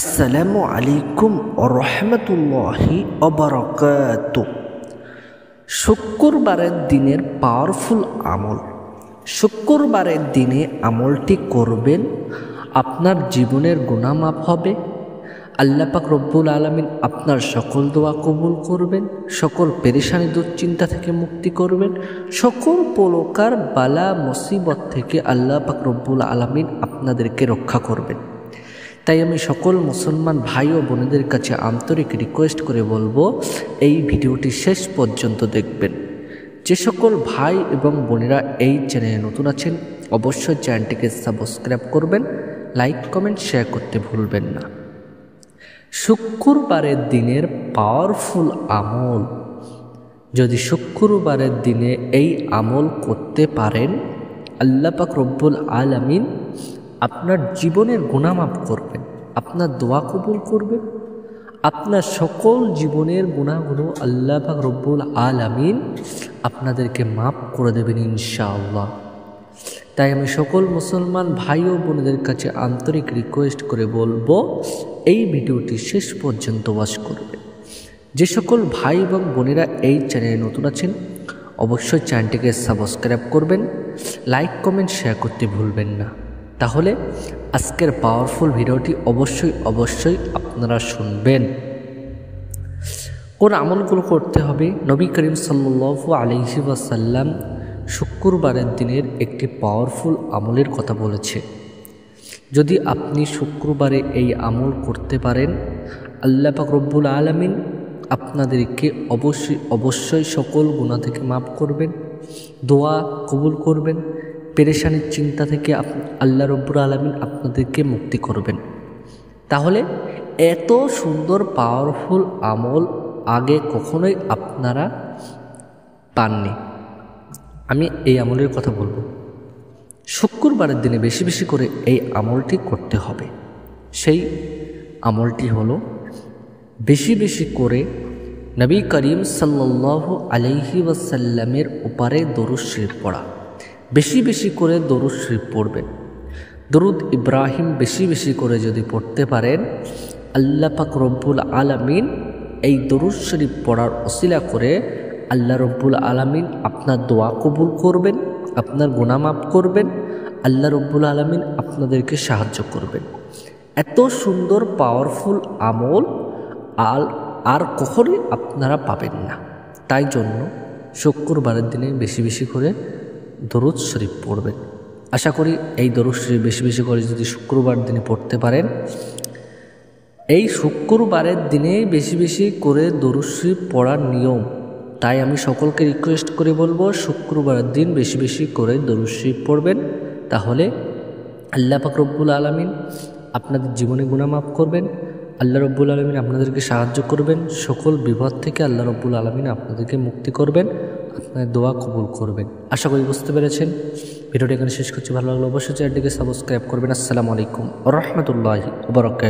আসসালামু আলাইকুম রহমতুল্লাহি অবরাকাতু। শুক্রবারের দিনের পাওয়ারফুল আমল। শুক্রবারের দিনে আমলটি করবেন, আপনার জীবনের গুনাহ মাফ হবে। আল্লাহ পাক রব্বুল আলামিন আপনার সকল দোয়া কবুল করবেন, সকল পেরেশানি দুশ্চিন্তা থেকে মুক্তি করবেন, সকল প্রকার বালা মুসিবত থেকে আল্লাহ পাক রব্বুল আলামিন আপনাদেরকে রক্ষা করবেন। তাই আমি সকল মুসলমান ভাই ও বোনেদের কাছে আন্তরিক রিকোয়েস্ট করে বলবো, এই ভিডিওটি শেষ পর্যন্ত দেখবেন। যে সকল ভাই এবং বোনেরা এই চ্যানেলে নতুন আছেন, অবশ্যই চ্যানেলটিকে সাবস্ক্রাইব করবেন, লাইক কমেন্ট শেয়ার করতে ভুলবেন না। শুক্রবারের দিনের পাওয়ারফুল আমল। যদি শুক্রবারের দিনে এই আমল করতে পারেন, আল্লাহ পাক রব্বুল আলামিন আপনার জীবনের গুনাহ মাফ করবেন, আপনার দোয়া কবুল করবেন, আপনার সকল জীবনের গুনাহগুলো আল্লাহ পাক রব্বুল আলামিন আপনাদেরকে মাফ করে দেবেন ইনশাআল্লাহ। তাই আমি সকল মুসলমান ভাই ও বোনদের কাছে আন্তরিক রিকোয়েস্ট করে বলবো, এই ভিডিওটি শেষ পর্যন্ত ওয়াচ করবেন। যে সকল ভাই এবং বোনেরা এই চ্যানেলে নতুন আছেন, অবশ্যই চ্যানেলটিকে সাবস্ক্রাইব করবেন, লাইক কমেন্ট শেয়ার করতে ভুলবেন না। তাহলে আজকের পাওয়ারফুল ভিডিওটি অবশ্যই আপনারা শুনবেন। কোন আমলগুলো করতে হবে? নবী করিম সাল্লাল্লাহু আলাইহি ওয়াসাল্লাম শুক্রবারের দিনের একটি পাওয়ারফুল আমলের কথা বলেছে। যদি আপনি শুক্রবারে এই আমল করতে পারেন, আল্লাহ পাক রব্বুল আলামিন আপনাদেরকে অবশ্যই সকল গুনাহ থেকে মাফ করবেন, দোয়া কবুল করবেন, পেরেশানির চিন্তা থেকে আল্লাহ রব্বুল আলামিন আপনাদেরকে মুক্তি করবেন। তাহলে এত সুন্দর পাওয়ারফুল আমল আগে কখনোই আপনারা পাননি। আমি এই আমলের কথা বলবো। শুক্রবারের দিনে বেশি বেশি করে এই আমলটি করতে হবে। সেই আমলটি হলো বেশি বেশি করে নবী করিম সাল্লাল্লাহু আলাইহি ওয়াসাল্লামের উপরে দরুদ শরীফ পড়া। বেশি বেশি করে দরুদ শরীফ পড়বেন। দরুদ ইব্রাহিম বেশি বেশি করে যদি পড়তে পারেন, আল্লাহ পাক রব্বুল আলামিন এই দরুদ শরীফ পড়ার ওসিলা করে আল্লাহ রব্বুল আলামিন আপনার দোয়া কবুল করবেন, আপনার গুনাহ মাফ করবেন, আল্লাহ রব্বুল আলামিন আপনাদেরকে সাহায্য করবেন। এত সুন্দর পাওয়ারফুল আমল আর কখনোই আপনারা পাবেন না। তাই জন্য শুক্রবারের দিনে বেশি বেশি করে দরুদ শরীফ পড়বেন। আশা করি এই দরুদ শরীফ বেশি বেশি করে যদি শুক্রবার দিনে পড়তে পারেন, এই শুক্রবারের দিনে বেশি বেশি করে দরুদ শরীফ পড়ার নিয়ম। তাই আমি সকলকে রিকোয়েস্ট করে বলবো, শুক্রবারের দিন বেশি বেশি করে দরুদ শরীফ পড়বেন। তাহলে আল্লাহ পাক রব্বুল আলামিন আপনাদের জীবনে গুনাহ মাফ করবেন, আল্লাহ রব্বুল আলামিন আপনাদেরকে সাহায্য করবেন, সকল বিপদ থেকে আল্লাহ রব্বুল আলামিন আপনাদেরকে মুক্তি করবেন, আপনার দোয়া কবুল করবেন। আশা করি বুঝতে পেরেছেন। ভিডিওটি এখানে শেষ করছি। ভালো লাগলে অবশ্যই চ্যানেলটিকে সাবস্ক্রাইব করবেন। আসসালামু আলাইকুম ওয়া রাহমাতুল্লাহি ওয়া বারাকাতুহু।